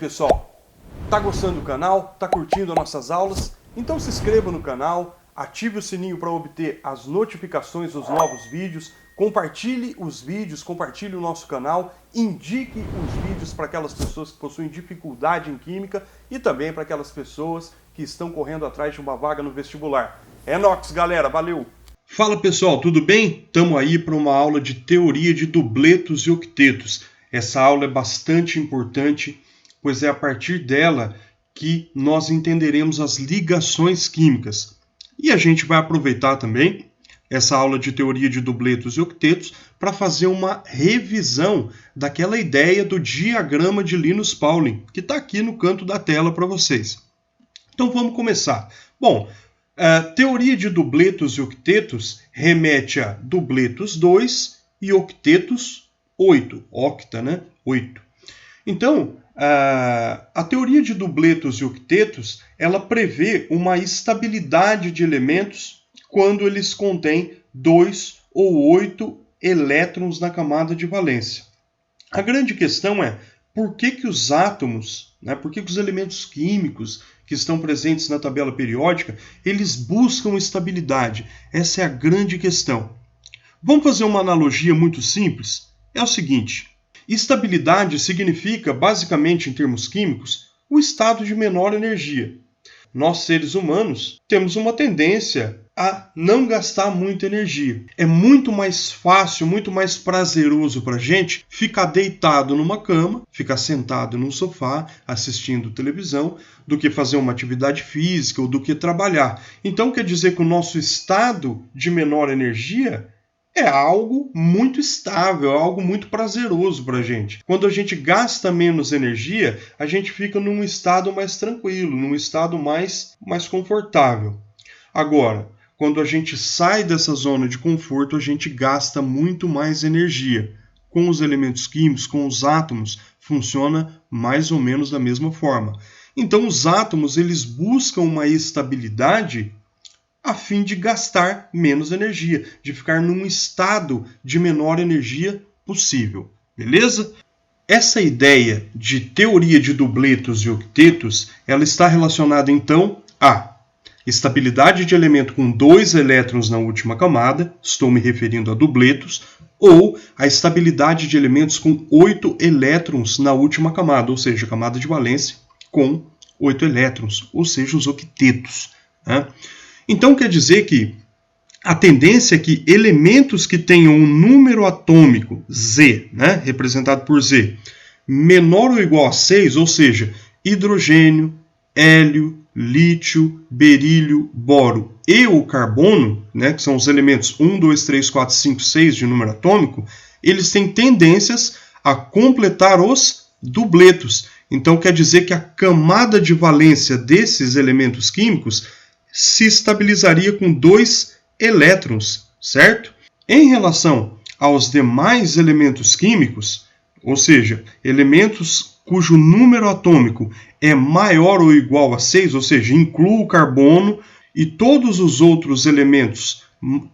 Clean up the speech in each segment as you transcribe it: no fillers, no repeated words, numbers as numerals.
pessoal, tá gostando do canal? Tá curtindo as nossas aulas? Então se inscreva no canal, ative o sininho para obter as notificações dos novos vídeos, compartilhe os vídeos, compartilhe o nosso canal, indique os vídeos para aquelas pessoas que possuem dificuldade em química e também para aquelas pessoas que estão correndo atrás de uma vaga no vestibular. É nóis, galera, valeu! Fala pessoal, tudo bem? Estamos aí para uma aula de teoria de dubletos e octetos. Essa aula é bastante importante, pois é a partir dela que nós entenderemos as ligações químicas. E a gente vai aproveitar também essa aula de teoria de dubletos e octetos para fazer uma revisão daquela ideia do diagrama de Linus-Pauling, que está aqui no canto da tela para vocês. Então vamos começar. Bom, a teoria de dubletos e octetos remete a dubletos 2 e octetos 8. Octa, né? 8. Então, a teoria de dubletos e octetos, ela prevê uma estabilidade de elementos quando eles contêm 2 ou 8 elétrons na camada de valência. A grande questão é por que os átomos, por que os elementos químicos que estão presentes na tabela periódica, eles buscam estabilidade? Essa é a grande questão. Vamos fazer uma analogia muito simples? É o seguinte, estabilidade significa, basicamente em termos químicos, o estado de menor energia. Nós, seres humanos, temos uma tendência a não gastar muita energia. É muito mais fácil, muito mais prazeroso para a gente ficar deitado numa cama, ficar sentado num sofá, assistindo televisão, do que fazer uma atividade física ou do que trabalhar. Então quer dizer que o nosso estado de menor energia é algo muito estável, é algo muito prazeroso para a gente. Quando a gente gasta menos energia, a gente fica num estado mais tranquilo, num estado mais confortável. Agora, quando a gente sai dessa zona de conforto, a gente gasta muito mais energia. Com os elementos químicos, com os átomos, funciona mais ou menos da mesma forma. Então, os átomos eles buscam uma estabilidade a fim de gastar menos energia, de ficar num estado de menor energia possível. Beleza? Essa ideia de teoria de dubletos e octetos, ela está relacionada então a estabilidade de elemento com 2 elétrons na última camada, estou me referindo a dubletos, ou a estabilidade de elementos com 8 elétrons na última camada, ou seja, a camada de valência com 8 elétrons, ou seja, os octetos. Então quer dizer que a tendência é que elementos que tenham um número atômico Z, representado por Z, menor ou igual a 6, ou seja, hidrogênio, hélio, lítio, berílio, boro e o carbono, que são os elementos 1, 2, 3, 4, 5, 6 de número atômico, eles têm tendências a completar os dubletos. Então quer dizer que a camada de valência desses elementos químicos se estabilizaria com 2 elétrons, certo? Em relação aos demais elementos químicos, ou seja, elementos cujo número atômico é maior ou igual a 6, ou seja, inclui o carbono e todos os outros elementos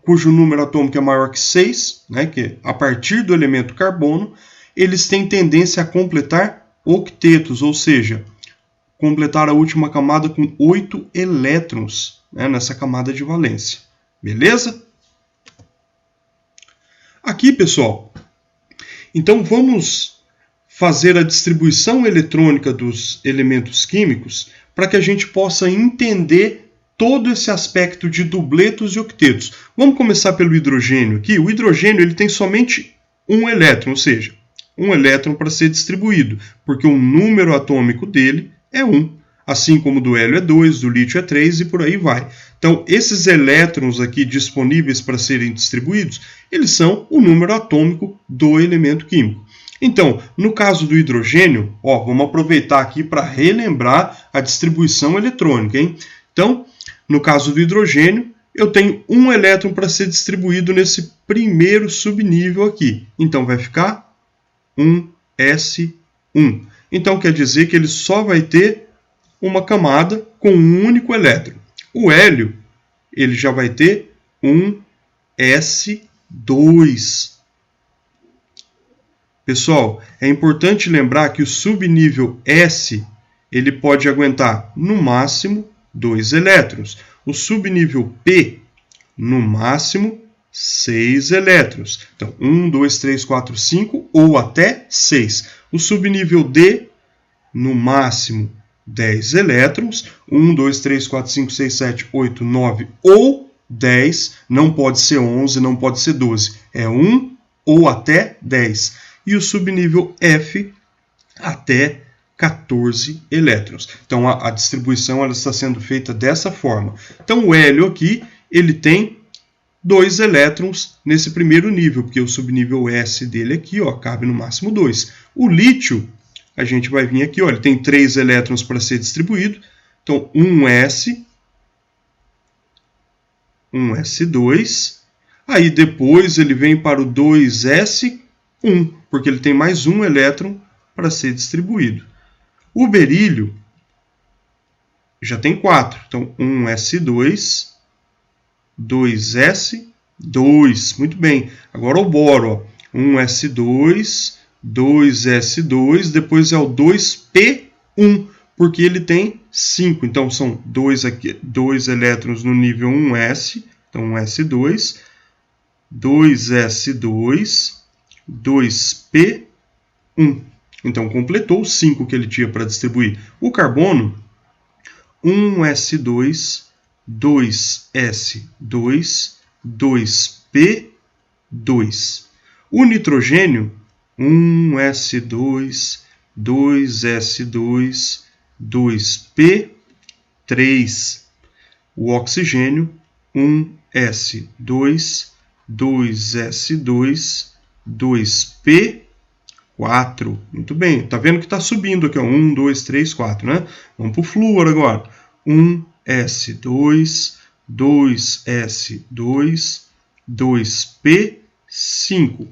cujo número atômico é maior que 6, que a partir do elemento carbono, eles têm tendência a completar octetos, ou seja, completar a última camada com 8 elétrons, nessa camada de valência. Beleza? Aqui, pessoal, então vamos fazer a distribuição eletrônica dos elementos químicos para que a gente possa entender todo esse aspecto de dubletos e octetos. Vamos começar pelo hidrogênio aqui. O hidrogênio ele tem somente um elétron, ou seja, um elétron para ser distribuído, porque o número atômico dele é 1, assim como do hélio é 2, do lítio é 3 e por aí vai. Então, esses elétrons aqui disponíveis para serem distribuídos, eles são o número atômico do elemento químico. Então, no caso do hidrogênio, vamos aproveitar aqui para relembrar a distribuição eletrônica. Então, no caso do hidrogênio, eu tenho um elétron para ser distribuído nesse primeiro subnível aqui. Então, vai ficar 1s1. Então, quer dizer que ele só vai ter uma camada com um único elétron. O hélio, ele já vai ter um S2. Pessoal, é importante lembrar que o subnível S ele pode aguentar no máximo 2 elétrons. O subnível P, no máximo 6 elétrons. Então, 1, 2, 3, 4, 5 ou até 6. O subnível D, no máximo 10 elétrons. 1, 2, 3, 4, 5, 6, 7, 8, 9 ou 10. Não pode ser 11, não pode ser 12. É 1 ou até 10. E o subnível F até 14 elétrons. Então, a distribuição ela está sendo feita dessa forma. Então, o hélio aqui, ele tem 2 elétrons nesse primeiro nível, porque o subnível S dele aqui, ó, cabe no máximo 2. O lítio, a gente vai vir aqui, ó, ele tem 3 elétrons para ser distribuído. Então, 1s, 1s2. Aí, depois, ele vem para o 2s1, porque ele tem mais um elétron para ser distribuído. O berílio já tem 4. Então, 1s2, 2s2. Muito bem. Agora o boro, ó. 1s2, 2s2, depois é o 2p1, porque ele tem 5. Então, são 2 elétrons no nível 1s. Então, 1s2, 2s2, 2p1. Então, completou os 5 que ele tinha para distribuir. O carbono, 1s2, 2s2, 2p2. O nitrogênio, 1s2, 2s2, 2p3. O oxigênio, 1s2, 2s2, 2p4. Muito bem, tá vendo que está subindo aqui, ó. 1, 2, 3, 4, né? Vamos para o flúor agora. 1s2, 2s2, 2p5.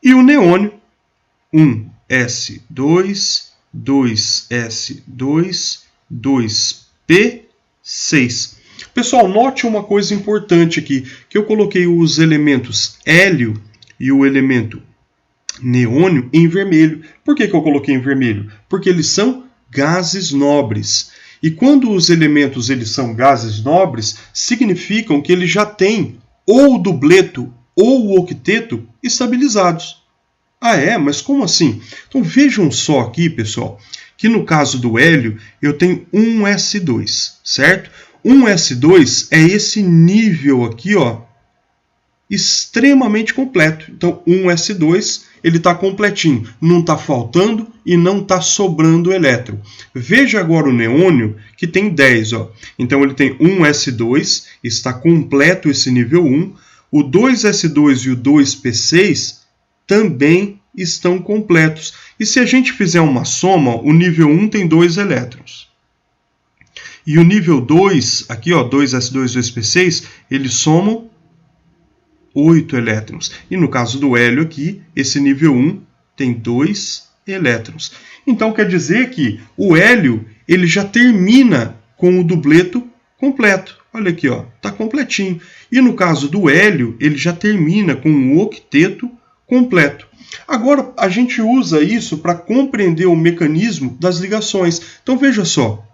E o neônio, 1s2, 2s2, 2p6. Pessoal, note uma coisa importante aqui, que eu coloquei os elementos hélio e o elemento neônio em vermelho. Por que eu coloquei em vermelho? Porque eles são gases nobres. E quando os elementos eles são gases nobres, significam que eles já têm ou o dubleto ou o octeto estabilizados. Ah, é? Mas como assim? Então vejam só aqui, pessoal, que no caso do hélio eu tenho 1s2, certo? 1s2 é esse nível aqui, ó, extremamente completo. Então, 1s2, ele está completinho, não está faltando e não está sobrando elétron. Veja agora o neônio, que tem 10. Ó. Então, ele tem 1s2, está completo esse nível 1. O 2s2 e o 2p6 também estão completos. E se a gente fizer uma soma, o nível 1 tem 2 elétrons. E o nível 2, aqui, ó, 2s2 e 2p6, eles somam 8 elétrons. E no caso do hélio aqui, esse nível 1 tem 2 elétrons. Então quer dizer que o hélio ele já termina com o dubleto completo. Olha aqui, ó, tá completinho. E no caso do hélio, ele já termina com o octeto completo. Agora a gente usa isso para compreender o mecanismo das ligações. Então veja só.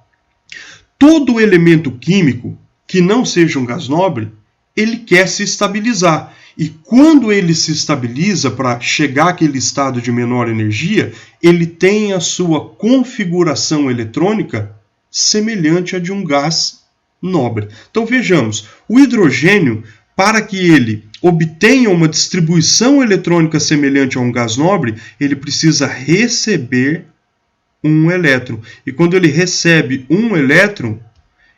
Todo elemento químico que não seja um gás nobre, ele quer se estabilizar. E quando ele se estabiliza para chegar àquele estado de menor energia, ele tem a sua configuração eletrônica semelhante à de um gás nobre. Então vejamos, o hidrogênio, para que ele obtenha uma distribuição eletrônica semelhante a um gás nobre, ele precisa receber um elétron. E quando ele recebe um elétron,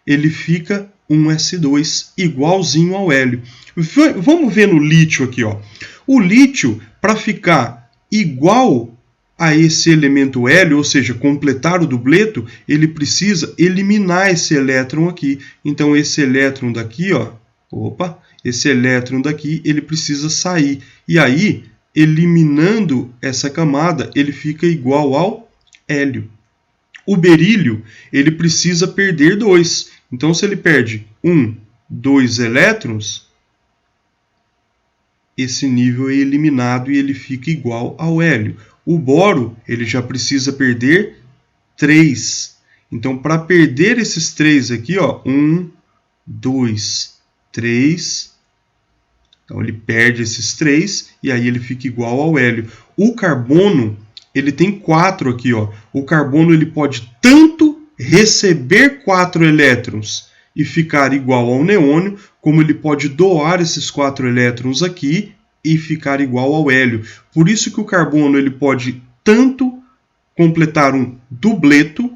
ele fica 1s2, igualzinho ao hélio. Vamos ver no lítio aqui, ó. O lítio, para ficar igual a esse elemento hélio, ou seja, completar o dubleto, ele precisa eliminar esse elétron aqui. Então, esse elétron daqui, ó, esse elétron daqui, ele precisa sair. E aí, eliminando essa camada, ele fica igual ao hélio. O berílio, ele precisa perder 2. Então, se ele perde 2 elétrons, esse nível é eliminado e ele fica igual ao hélio. O boro, ele já precisa perder 3. Então, para perder esses 3 aqui, ó, 1, 2, 3. Então, ele perde esses 3 e aí ele fica igual ao hélio. O carbono, ele tem 4 aqui, ó. O carbono, ele pode tanto receber 4 elétrons e ficar igual ao neônio, como ele pode doar esses 4 elétrons aqui e ficar igual ao hélio. Por isso que o carbono, ele pode tanto completar um dubleto,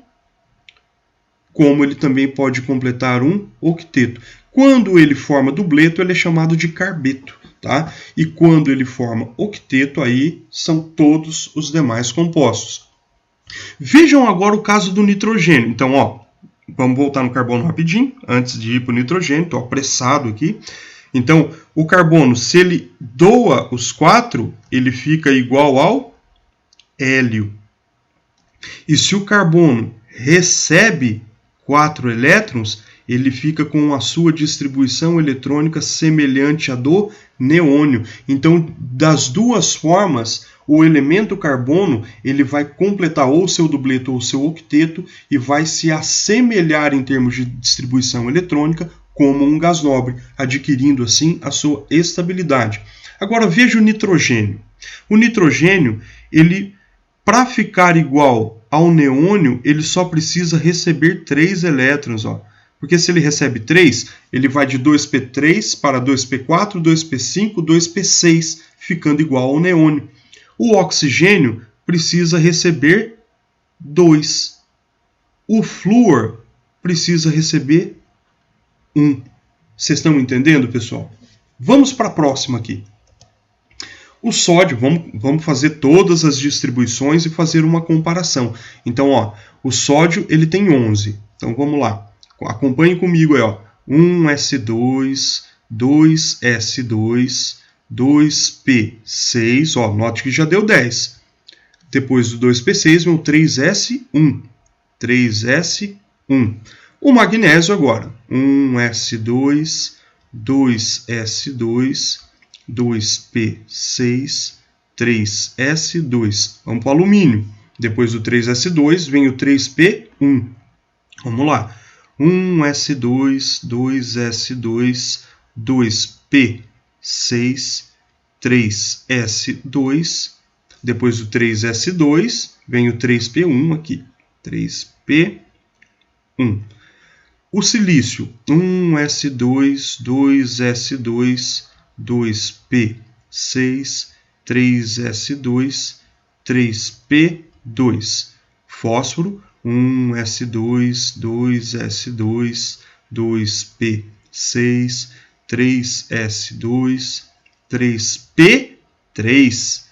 como ele também pode completar um octeto. Quando ele forma dubleto, ele é chamado de carbeto, tá? E quando ele forma octeto, aí são todos os demais compostos. Vejam agora o caso do nitrogênio. Então, ó, vamos voltar no carbono rapidinho, antes de ir para o nitrogênio, estou apressado aqui. Então, o carbono, se ele doa os 4, ele fica igual ao hélio. E se o carbono recebe 4 elétrons, ele fica com a sua distribuição eletrônica semelhante à do neônio. Então, das duas formas, o elemento carbono ele vai completar ou seu dubleto ou seu octeto e vai se assemelhar em termos de distribuição eletrônica como um gás nobre, adquirindo assim a sua estabilidade. Agora veja o nitrogênio. O nitrogênio, ele para ficar igual ao neônio, ele só precisa receber 3 elétrons, ó. Porque se ele recebe 3, ele vai de 2p3 para 2p4, 2p5, 2p6, ficando igual ao neônio. O oxigênio precisa receber 2. O flúor precisa receber 1. Vocês estão entendendo, pessoal? Vamos para a próxima aqui. O sódio, vamos fazer todas as distribuições e fazer uma comparação. Então, ó, o sódio ele tem 11. Então, vamos lá. Acompanhe comigo aí, ó. 1s2, 2s2, 2p6, ó, note que já deu 10. Depois do 2p6 vem o 3s1. 3s1. O magnésio agora. 1s2, 2s2, 2p6, 3s2. Vamos para o alumínio. Depois do 3s2 vem o 3p1. Vamos lá. 1s2, 2s2, 2p6, 3s2. Depois do 3s2 vem o 3p1 aqui. 3p1. O silício. 1s2, 2s2, 2p6, 3s2, 3p2. Fósforo. 1s2, 2s2, 2p6, 3s2, 3p3.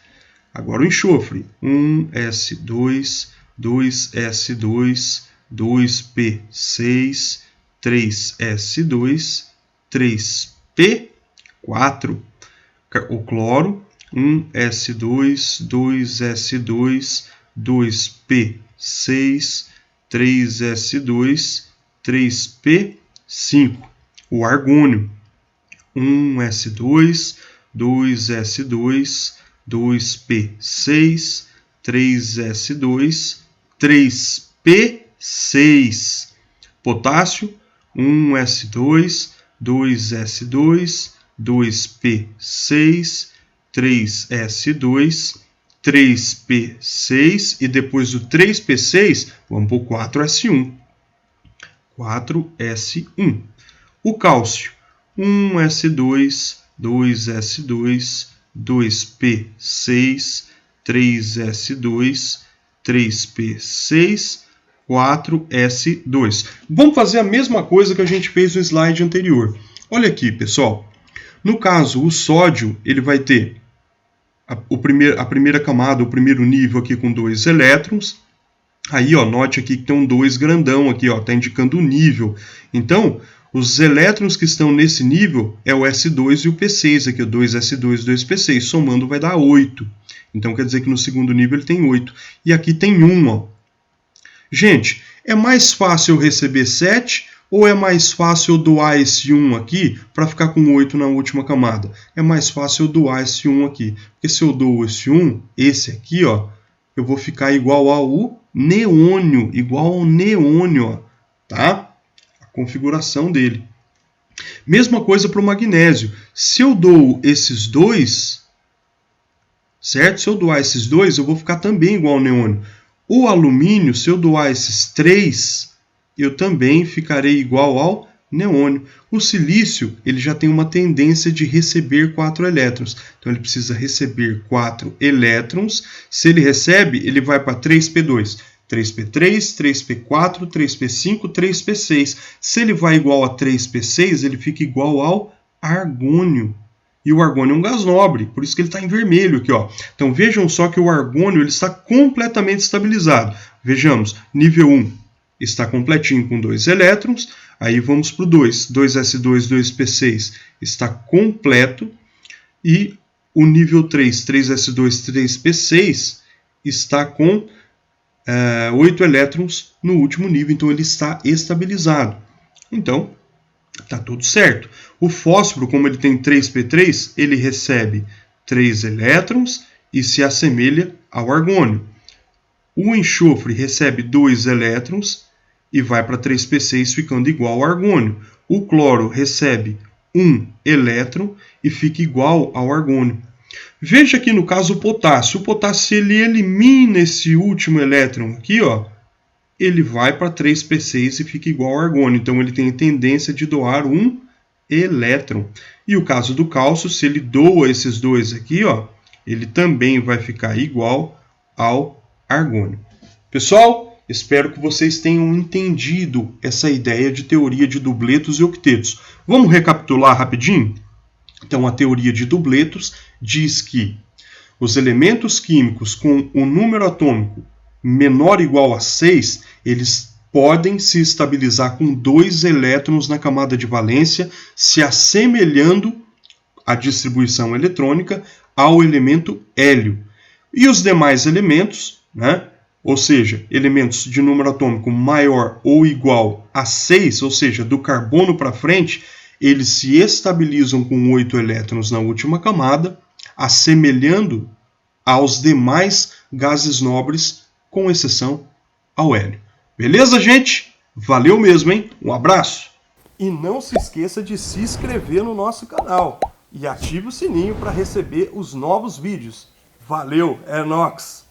Agora o enxofre. 1s2, 2s2, 2p6, 3s2, 3p4. O cloro. 1s2, 2s2, 2p6, 3s2, 3p5. O argônio. 1s2, 2s2, 2p6, 3s2, 3p6. Potássio. 1s2, 2s2, 2p6, 3s2, 3p6 e depois do 3p6, vamos para o 4s1. 4s1. O cálcio. 1s2, 2s2, 2p6, 3s2, 3p6, 4s2. Vamos fazer a mesma coisa que a gente fez no slide anterior. Olha aqui, pessoal. No caso, o sódio, ele vai ter a primeira camada, o primeiro nível aqui com 2 elétrons. Aí, ó, note aqui que tem um 2 grandão aqui, ó, tá indicando o nível. Então, os elétrons que estão nesse nível é o S2 e o P6 aqui, o 2S2 e 2P6, somando vai dar 8. Então, quer dizer que no segundo nível ele tem 8. E aqui tem 1, ó. Gente, é mais fácil eu receber 7 ou é mais fácil eu doar esse 1 aqui para ficar com 8 na última camada? É mais fácil eu doar esse 1 aqui. Porque se eu dou esse 1, esse aqui, ó, eu vou ficar igual ao neônio, ó, tá? A configuração dele. Mesma coisa para o magnésio. Se eu dou esses dois, certo? Se eu doar esses dois, eu vou ficar também igual ao neônio. O alumínio, se eu doar esses 3, eu também ficarei igual ao neônio. O silício, ele já tem uma tendência de receber 4 elétrons. Então, ele precisa receber 4 elétrons. Se ele recebe, ele vai para 3p2. 3p3, 3p4, 3p5, 3p6. Se ele vai igual a 3p6, ele fica igual ao argônio. E o argônio é um gás nobre, por isso que ele está em vermelho aqui, ó. Então vejam só que o argônio ele está completamente estabilizado. Vejamos, nível 1 está completinho com 2 elétrons. Aí vamos para o 2. 2s2, 2p6 está completo. E o nível 3, 3s2, 3p6 está com 8 elétrons no último nível. Então ele está estabilizado. Então, está tudo certo. O fósforo, como ele tem 3p3, ele recebe 3 elétrons e se assemelha ao argônio. O enxofre recebe 2 elétrons e vai para 3p6, ficando igual ao argônio. O cloro recebe 1 elétron e fica igual ao argônio. Veja aqui no caso o potássio. O potássio ele elimina esse último elétron aqui, ó. Ele vai para 3p6 e fica igual ao argônio. Então, ele tem a tendência de doar 1 elétron. E o caso do cálcio, se ele doa esses dois aqui, ó, ele também vai ficar igual ao argônio. Pessoal, espero que vocês tenham entendido essa ideia de teoria de dubletos e octetos. Vamos recapitular rapidinho? Então, a teoria de dubletos diz que os elementos químicos com o número atômico menor ou igual a 6, eles podem se estabilizar com 2 elétrons na camada de valência, se assemelhando a distribuição eletrônica ao elemento hélio. E os demais elementos, né, ou seja, elementos de número atômico maior ou igual a 6, ou seja, do carbono para frente, eles se estabilizam com 8 elétrons na última camada, assemelhando aos demais gases nobres, com exceção ao hélio. Beleza, gente? Valeu mesmo, hein? Um abraço! E não se esqueça de se inscrever no nosso canal e ative o sininho para receber os novos vídeos. Valeu, é nóis!